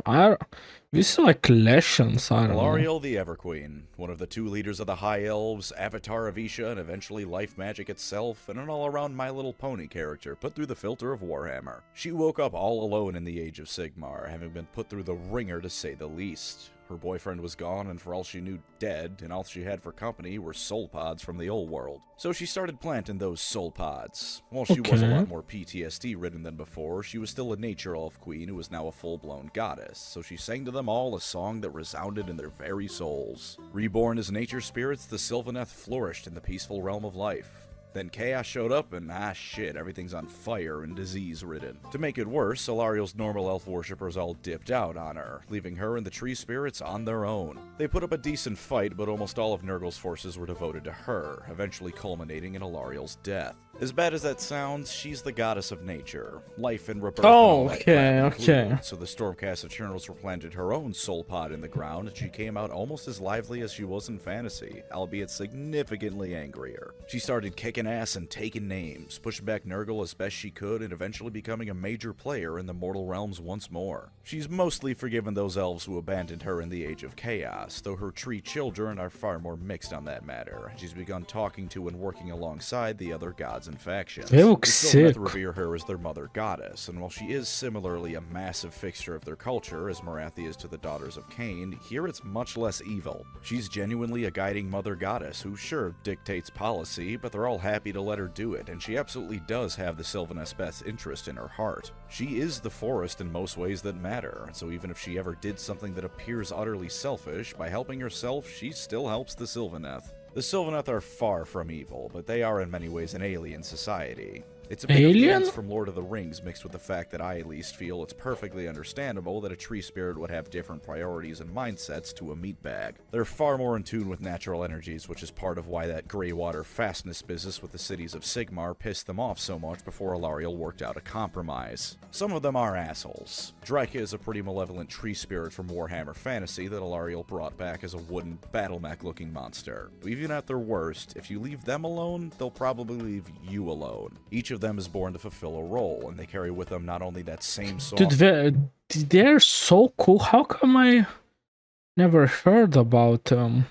This is like Leshans, I don't know. Alarielle the Everqueen, one of the two leaders of the High Elves, Avatar of Isha, and eventually Life Magic itself, and an all-around My Little Pony character put through the filter of Warhammer. She woke up all alone in the Age of Sigmar, having been put through the ringer to say the least. Her boyfriend was gone and for all she knew dead, and all she had for company were soul pods from the old world. So she started planting those soul pods. While she was a lot more PTSD-ridden than before, she was still a nature elf queen who was now a full-blown goddess, so she sang to them all a song that resounded in their very souls. Reborn as nature spirits, the Sylvaneth flourished in the peaceful realm of life. Then chaos showed up and shit, everything's on fire and disease-ridden. To make it worse, Alarielle's normal elf worshippers all dipped out on her, leaving her and the tree spirits on their own. They put up a decent fight, but almost all of Nurgle's forces were devoted to her, eventually culminating in Alarielle's death. As bad as that sounds, she's the goddess of nature, life and rebirth. Oh, okay. So the Stormcast Eternals replanted her own soul pod in the ground, and she came out almost as lively as she was in fantasy, albeit significantly angrier. She started kicking ass and taking names, pushing back Nurgle as best she could, and eventually becoming a major player in the mortal realms once more. She's mostly forgiven those elves who abandoned her in the Age of Chaos, though her tree children are far more mixed on that matter, and she's begun talking to and working alongside the other gods and factions. They look sick. Revere her as their mother goddess, and while she is similarly a massive fixture of their culture, as Morathi is to the daughters of Khaine, here it's much less evil. She's genuinely a guiding mother goddess who sure dictates policy, but they're all happy to let her do it, and she absolutely does have the Sylvaneth's best interest in her heart. She is the forest in most ways that matter, and so even if she ever did something that appears utterly selfish, by helping herself, she still helps the Sylvaneth. The Sylvaneth are far from evil, but they are in many ways an alien society. It's a bit of dance from Lord of the Rings mixed with the fact that I at least feel it's perfectly understandable that a tree spirit would have different priorities and mindsets to a meat bag. They're far more in tune with natural energies, which is part of why that greywater fastness business with the cities of Sigmar pissed them off so much before Alarielle worked out a compromise. Some of them are assholes. Draika is a pretty malevolent tree spirit from Warhammer Fantasy that Alarielle brought back as a wooden battle-mech looking monster. Even at their worst, if you leave them alone, they'll probably leave you alone. Each of them is born to fulfill a role, and they carry with them not only that same song. Dude, they're so cool. How come I never heard about them?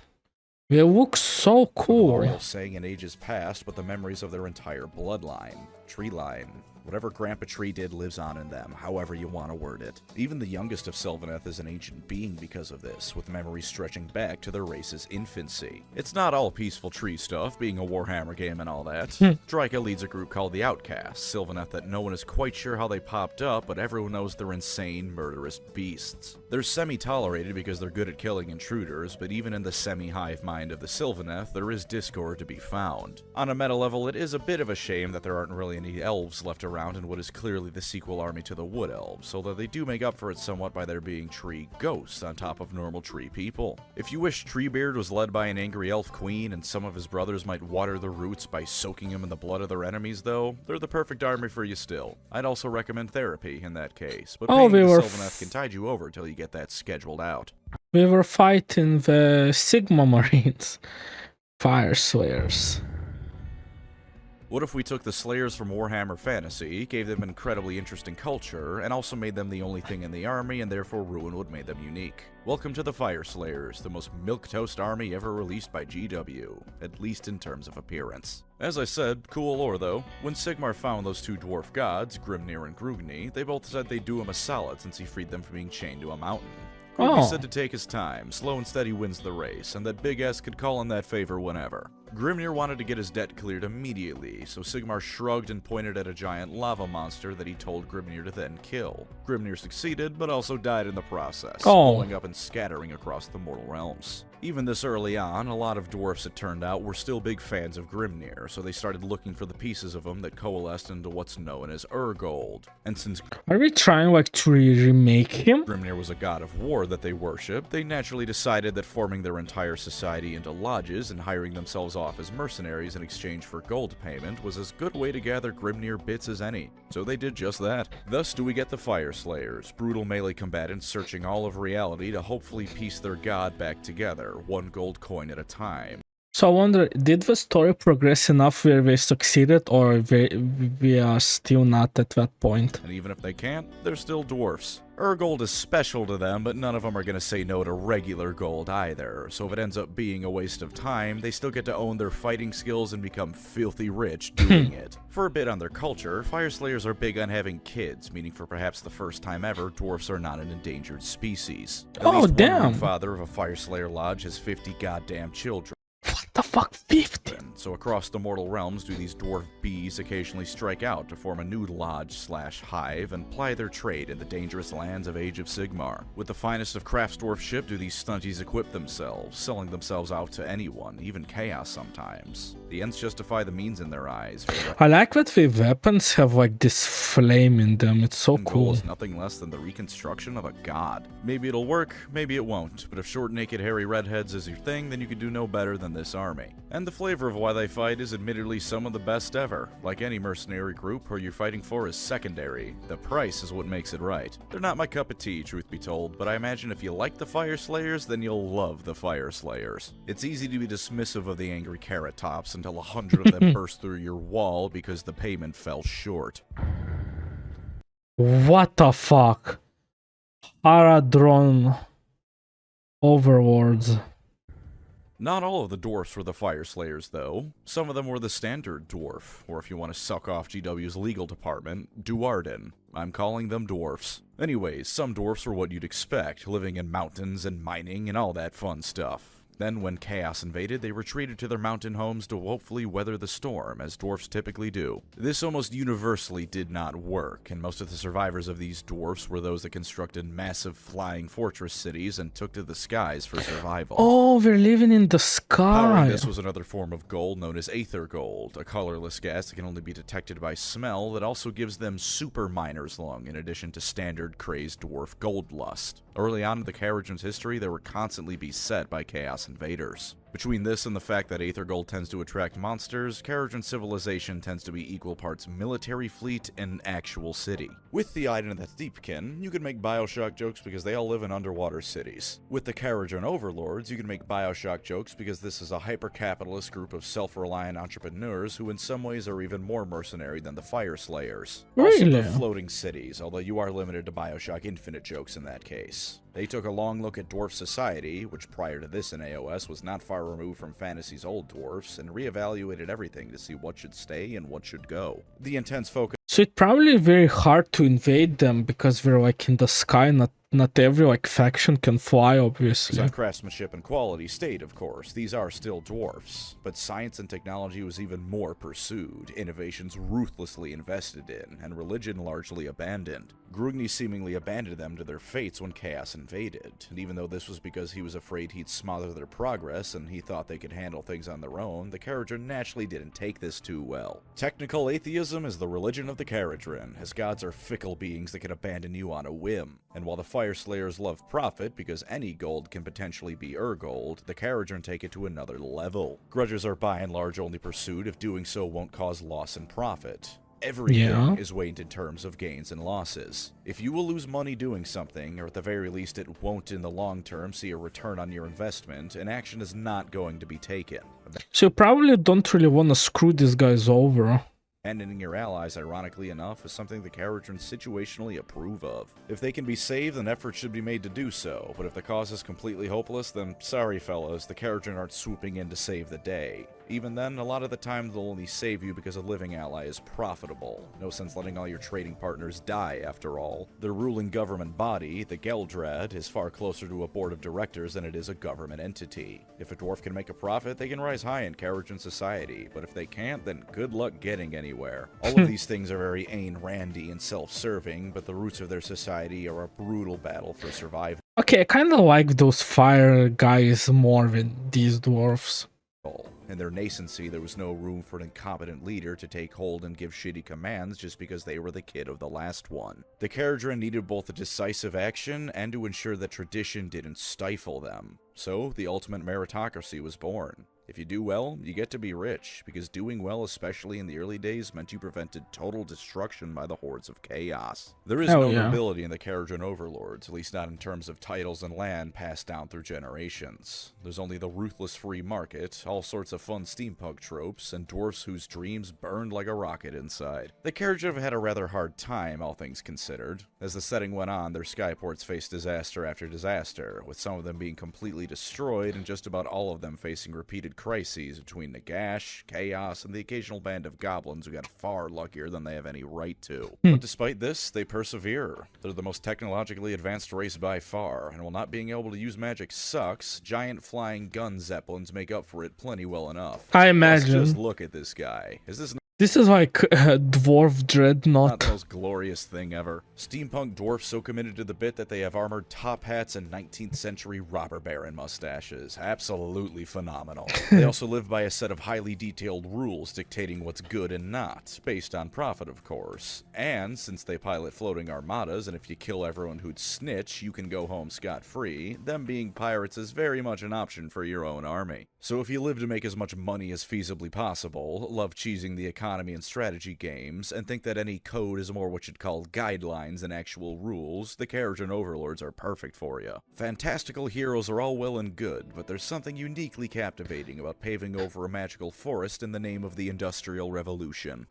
They look so cool. Memorial saying in ages past, but the memories of their entire bloodline, tree line, whatever Grandpa Tree did lives on in them, however you want to word it. Even the youngest of Sylvaneth is an ancient being because of this, with memories stretching back to their race's infancy. It's not all peaceful tree stuff, being a Warhammer game and all that. Dryka leads a group called the Outcasts, Sylvaneth that no one is quite sure how they popped up, but everyone knows they're insane, murderous beasts. They're semi-tolerated because they're good at killing intruders, but even in the semi-hive mind of the Sylvaneth, there is discord to be found. On a meta level, it is a bit of a shame that there aren't really any elves left around in what is clearly the sequel army to the Wood Elves, although they do make up for it somewhat by there being tree ghosts on top of normal tree people. If you wish Treebeard was led by an angry elf queen and some of his brothers might water the roots by soaking them in the blood of their enemies though, they're the perfect army for you still. I'd also recommend therapy in that case, but paying the Sylvaneth can tide you over till you get that scheduled out. We were fighting the Sigma Marines, Fyreslayers. What if we took the Slayers from Warhammer Fantasy, gave them an incredibly interesting culture, and also made them the only thing in the army and therefore ruined what made them unique? Welcome to the Fyreslayers, the most milquetoast army ever released by GW, at least in terms of appearance. As I said, cool lore though. When Sigmar found those two dwarf gods, Grimnir and Grugni, they both said they'd do him a solid since he freed them from being chained to a mountain. Grugni said to take his time, slow and steady wins the race, and that Big S could call in that favor whenever. Grimnir wanted to get his debt cleared immediately, so Sigmar shrugged and pointed at a giant lava monster that he told Grimnir to then kill. Grimnir succeeded, but also died in the process, blowing up and scattering across the mortal realms. Even this early on, a lot of dwarfs, it turned out, were still big fans of Grimnir, so they started looking for the pieces of him that coalesced into what's known as Urgold. And since are we trying to remake him? Grimnir was a god of war that they worshipped, they naturally decided that forming their entire society into lodges and hiring themselves off as mercenaries in exchange for gold payment was as good a way to gather Grimnir bits as any. So they did just that. Thus do we get the Fyreslayers, brutal melee combatants searching all of reality to hopefully piece their god back together, one gold coin at a time. So I wonder, did the story progress enough where they succeeded, or we are still not at that point? And even if they can't, they're still dwarfs. Urgold is special to them, but none of them are going to say no to regular gold either, so if it ends up being a waste of time, they still get to own their fighting skills and become filthy rich doing it. For a bit on their culture, Fyreslayers are big on having kids, meaning for perhaps the first time ever, dwarfs are not an endangered species. At least damn! One father of a Fyreslayer lodge has 50 goddamn children. What the fuck, 50? So across the mortal realms do these dwarf bees occasionally strike out to form a new lodge/hive and ply their trade in the dangerous lands of Age of Sigmar. With the finest of craftsdwarfship do these stunties equip themselves, selling themselves out to anyone, even chaos sometimes. The ends justify the means in their eyes. I like that the weapons have like this flame in them, it's so cool. Goal is nothing less than the reconstruction of a god. Maybe it'll work, maybe it won't, but if short, naked, hairy redheads is your thing, then you could do no better than this army. And the flavor of why they fight is admittedly some of the best ever. Like any mercenary group, who you're fighting for is secondary. The price is what makes it right. They're not my cup of tea, truth be told, but I imagine if you like the Fyreslayers, then you'll love the Fyreslayers. It's easy to be dismissive of the angry carrot tops until 100 of them burst through your wall because the payment fell short. What the fuck? Kharadron Overlords. Not all of the dwarfs were the Fyreslayers, though. Some of them were the standard dwarf, or if you want to suck off GW's legal department, Duarden. I'm calling them dwarfs. Anyways, some dwarfs were what you'd expect, living in mountains and mining and all that fun stuff. Then, when chaos invaded, they retreated to their mountain homes to hopefully weather the storm, as dwarfs typically do. This almost universally did not work, and most of the survivors of these dwarfs were those that constructed massive flying fortress cities and took to the skies for survival. Oh, we're living in the sky. Powering this was another form of gold known as aether gold, a colorless gas that can only be detected by smell that also gives them super miner's lung in addition to standard crazed dwarf gold lust. Early on in the Kharadron's history, they were constantly beset by chaos invaders. Between this and the fact that Aether Gold tends to attract monsters, Kharadron civilization tends to be equal parts military fleet and actual city. With the Idoneth Deepkin, you could make Bioshock jokes because they all live in underwater cities. With the Kharadron Overlords, you can make Bioshock jokes because this is a hyper-capitalist group of self-reliant entrepreneurs who in some ways are even more mercenary than the Fyreslayers. Also Really? the floating cities, although you are limited to Bioshock Infinite jokes in that case. They took a long look at dwarf society, which prior to this in AOS was not far removed from fantasy's old dwarfs, and reevaluated everything to see what should stay and what should go. The intense focus So it's probably very hard to invade them because we're like in the sky. Not every like faction can fly, obviously. on craftsmanship and quality stayed, of course. These are still dwarfs, but science and technology was even more pursued, innovations ruthlessly invested in, and religion largely abandoned. Grugni seemingly abandoned them to their fates when chaos invaded, and even though this was because he was afraid he'd smother their progress and he thought they could handle things on their own, the Kharadron naturally didn't take this too well. Technical atheism is the religion of the Kharadron, as gods are fickle beings that can abandon you on a whim, and while the Fyreslayers love profit because any gold can potentially be gold, the Kharadron take it to another level. Grudges are by and large only pursued if doing so won't cause loss in profit. Everything is weighed in terms of gains and losses. If you will lose money doing something, or at the very least it won't in the long term see a return on your investment, an action is not going to be taken. So you probably don't really want to screw these guys over. Abandoning your allies, ironically enough, is something the Kharadron situationally approve of. If they can be saved, then effort should be made to do so, but if the cause is completely hopeless, then sorry fellas, the Kharadron aren't swooping in to save the day. Even then, a lot of the time they'll only save you because a living ally is profitable. No sense letting all your trading partners die, after all. The ruling government body, the Geldred, is far closer to a board of directors than it is a government entity. If a dwarf can make a profit, they can rise high in Kharadron society, but if they can't, then good luck getting anywhere. All of these things are very Ayn Randy and self-serving, but the roots of their society are a brutal battle for survival. Okay, I kind of like those fire guys more than these dwarfs. In their nascency, there was no room for an incompetent leader to take hold and give shitty commands just because they were the kid of the last one. The Kharadron needed both a decisive action and to ensure that tradition didn't stifle them. So, the ultimate meritocracy was born. If you do well, you get to be rich, because doing well, especially in the early days, meant you prevented total destruction by the hordes of chaos. There is no nobility in the Kharadron Overlords, at least not in terms of titles and land passed down through generations. There's only the ruthless free market, all sorts of fun steampunk tropes, and dwarfs whose dreams burned like a rocket inside. The Kharadron had a rather hard time, all things considered. As the setting went on, their skyports faced disaster after disaster, with some of them being completely destroyed and just about all of them facing repeated crises between Nagash, Chaos, and the occasional band of goblins who got far luckier than they have any right to. But despite this, they persevere. They're the most technologically advanced race by far, and while not being able to use magic sucks, giant flying gun zeppelins make up for it plenty well enough. I imagine. Let's just look at this guy. This is like a dwarf dreadnought. Not the most glorious thing ever. Steampunk dwarfs so committed to the bit that they have armored top hats and 19th century robber baron mustaches. Absolutely phenomenal. They also live by a set of highly detailed rules dictating what's good and not, based on profit of course. And since they pilot floating armadas, and if you kill everyone who'd snitch, you can go home scot-free, them being pirates is very much an option for your own army. So if you live to make as much money as feasibly possible, love cheesing the economy and strategy games, and think that any code is more what you'd call guidelines than actual rules, the Kharadron Overlords are perfect for you. Fantastical heroes are all well and good, but there's something uniquely captivating about paving over a magical forest in the name of the Industrial Revolution.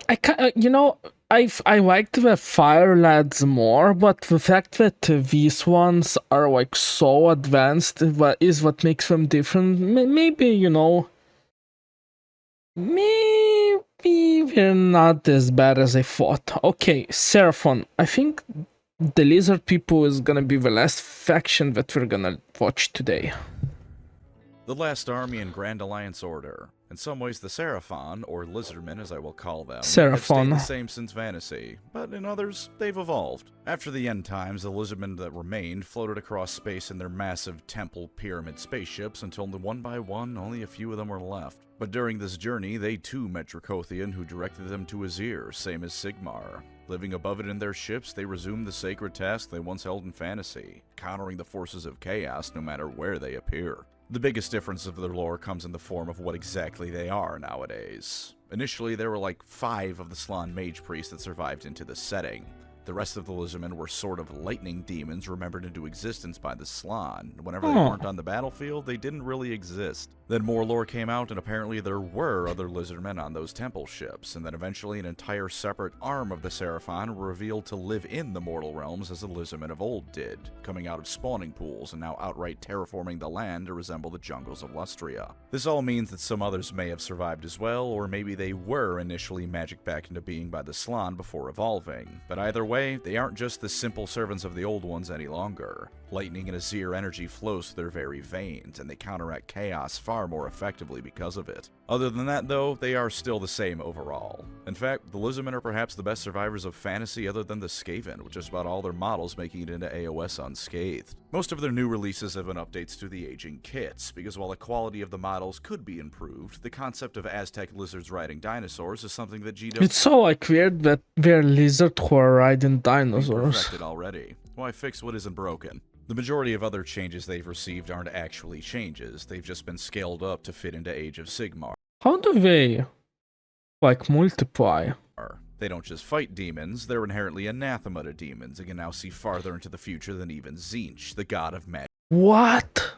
I liked the fire lads more, but the fact that these ones are like so advanced is what makes them different. Maybe, maybe they're not as bad as I thought. Okay, Seraphon. I think the lizard people is gonna be the last faction that we're gonna watch today. The last army in Grand Alliance order. In some ways, the Seraphon, or Lizardmen as I will call them, have stayed the same since Fantasy, but in others, they've evolved. After the end times, the Lizardmen that remained floated across space in their massive temple pyramid spaceships until one by one, only a few of them were left. But during this journey, they too met Dracothian, who directed them to Azir, same as Sigmar. Living above it in their ships, they resumed the sacred task they once held in Fantasy, countering the forces of chaos no matter where they appear. The biggest difference of their lore comes in the form of what exactly they are nowadays. Initially, there were like 5 of the Slann mage priests that survived into the setting. The rest of the lizardmen were sort of lightning demons remembered into existence by the Slann. Whenever they weren't on the battlefield, they didn't really exist. Then more lore came out, and apparently there were other lizardmen on those temple ships, and then eventually an entire separate arm of the Seraphon were revealed to live in the mortal realms as the lizardmen of old did, coming out of spawning pools and now outright terraforming the land to resemble the jungles of Lustria. This all means that some others may have survived as well, or maybe they were initially magicked back into being by the Slann before evolving. But either way, they aren't just the simple servants of the old ones any longer. Lightning and Azir energy flows through their very veins, and they counteract chaos far more effectively because of it. Other than that, though, they are still the same overall. In fact, the Lizardmen are perhaps the best survivors of fantasy other than the Skaven, with just about all their models making it into AOS unscathed. Most of their new releases have been updates to the aging kits, because while the quality of the models could be improved, the concept of Aztec lizards riding dinosaurs is something that GW... It's so like weird that we're lizards who are riding dinosaurs. Perfected already. Why fix what isn't broken? The majority of other changes they've received aren't actually changes, they've just been scaled up to fit into Age of Sigmar. How do they, like, multiply? They don't just fight demons, they're inherently anathema to demons and can now see farther into the future than even Tzeentch, the god of magic. What?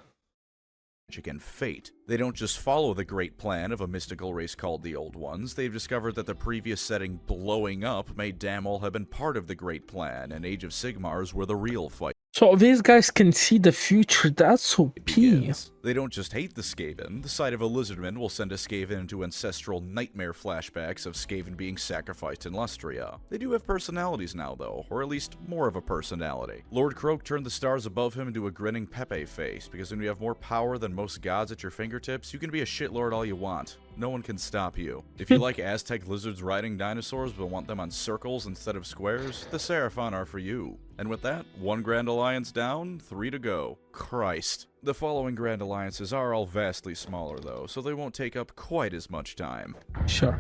And fate. They don't just follow the great plan of a mystical race called the Old Ones, they've discovered that the previous setting blowing up may damn well have been part of the great plan, and Age of Sigmar's were the real fight. So these guys can see the future, that's OP. They don't just hate the Skaven, the sight of a lizardman will send a Skaven into ancestral nightmare flashbacks of Skaven being sacrificed in Lustria. They do have personalities now though, or at least more of a personality. Lord Croak turned the stars above him into a grinning Pepe face, because when you have more power than most gods at your fingertips, you can be a shitlord all you want. No one can stop you. If you like Aztec lizards riding dinosaurs but want them on circles instead of squares, the Seraphon are for you. And with that, 1 Grand Alliance down, 3 to go. Christ. The following Grand Alliances are all vastly smaller though, so they won't take up quite as much time. Sure.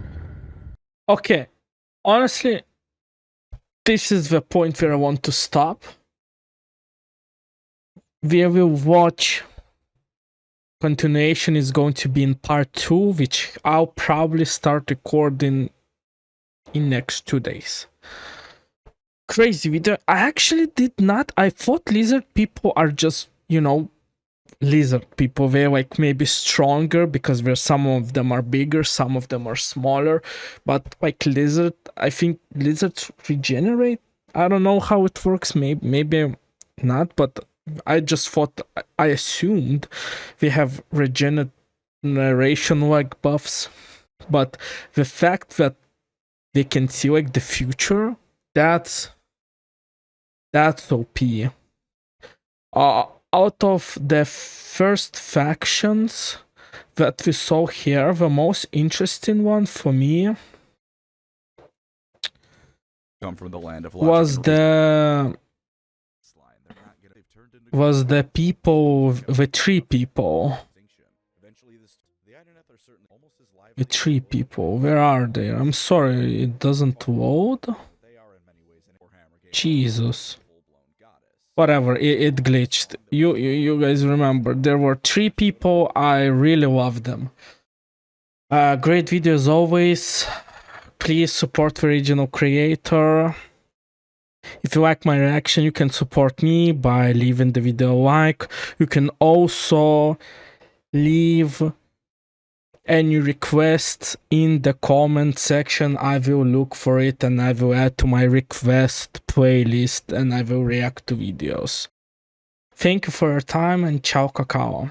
Okay. Honestly, this is the point where I want to stop. We will watch. Continuation is going to be in part 2, which I'll probably start recording in next 2 days. Crazy video. I actually did not. I thought lizard people are just, you know, lizard people. They're like maybe stronger because some of them are bigger, some of them are smaller. But like lizard, I think lizards regenerate. I don't know how it works. Maybe not, but I just thought, I assumed we have regeneration like buffs, but the fact that they can see like the future, that's OP. Out of the first factions that we saw here, the most interesting one for me Come from the land of was the people, the tree people. The tree people, where are they? I'm sorry, it doesn't load. Jesus. Whatever, it glitched. You guys remember, there were 3 people, I really love them. Great video as always. Please support the original creator. If you like my reaction, you can support me by leaving the video a like. You can also leave any requests in the comment section. I will look for it and I will add to my request playlist and I will react to videos. Thank you for your time and ciao cacao.